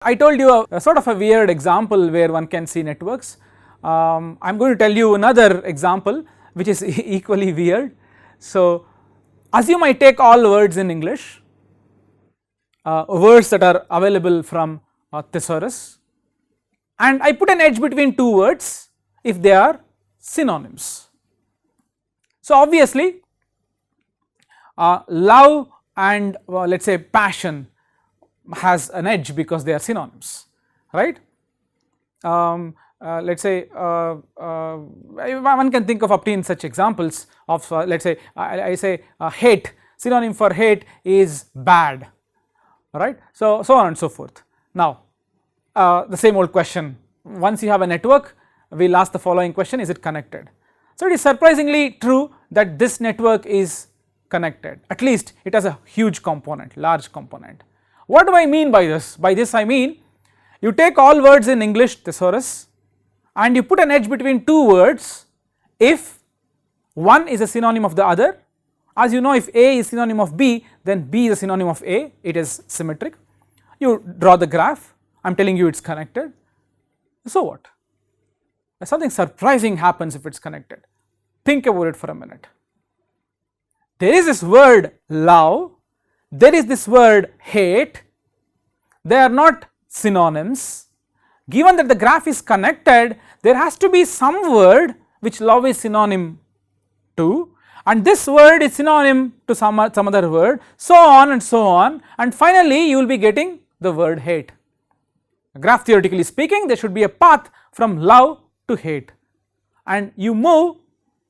I told you a sort of a weird example where one can see networks. I am going to tell you another example which is equally weird. So, assume I take all words in English, words that are available from thesaurus, and I put an edge between two words if they are synonyms. So, obviously love and let us say passion has an edge because they are synonyms, right. Let us say one can think of obtain such examples of let us say I say hate, synonym for hate is bad, right. So, so on and so forth. Now the same old question, once you have a network we will ask the following question, is it connected? So, it is surprisingly true that this network is connected, at least it has a huge component, large component. What do I mean by this? By this I mean you take all words in English thesaurus and you put an edge between two words if one is a synonym of the other. As you know, if A is synonym of B, then B is a synonym of A, it is symmetric. You draw the graph, I am telling you it is connected. So what? Something surprising happens if it is connected. Think about it for a minute. There is this word love, there is this word hate, they are not synonyms. Given that the graph is connected, there has to be some word which love is synonym to, and this word is synonym to some other word, so on and so on, and finally you will be getting the word hate. Graph theoretically speaking, there should be a path from love to hate, and you move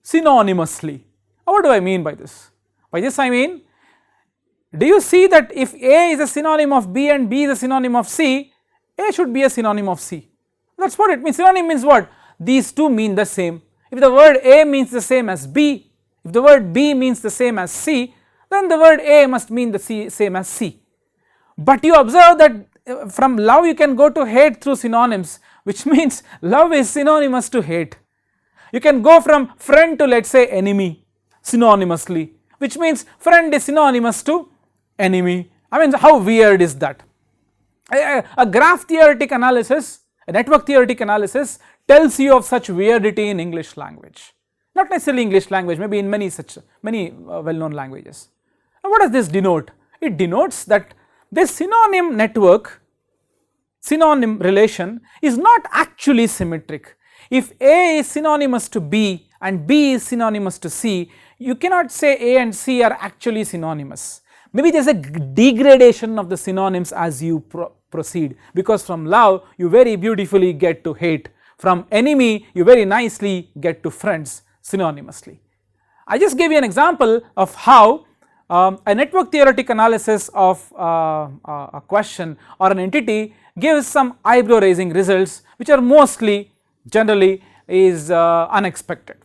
synonymously. What do I mean by this? By this I mean, do you see that if A is a synonym of B and B is a synonym of C, A should be a synonym of C. That is what it means. Synonym means what? These two mean the same. If the word A means the same as B, if the word B means the same as C, then the word A must mean the same as C. But you observe that from love you can go to hate through synonyms, which means love is synonymous to hate. You can go from friend to let us say enemy synonymously, which means friend is synonymous to enemy. I mean, how weird is that? A graph theoretic analysis, a network theoretic analysis tells you of such weirdity in English language, not necessarily English language, maybe in many well known languages. And what does this denote? It denotes that this synonym network, synonym relation is not actually symmetric. If A is synonymous to B and B is synonymous to C, you cannot say A and C are actually synonymous. Maybe there is a degradation of the synonyms as you proceed, because from love you very beautifully get to hate, from enemy you very nicely get to friends synonymously. I just gave you an example of how a network theoretic analysis of a question or an entity gives some eyebrow raising results which are mostly generally is unexpected.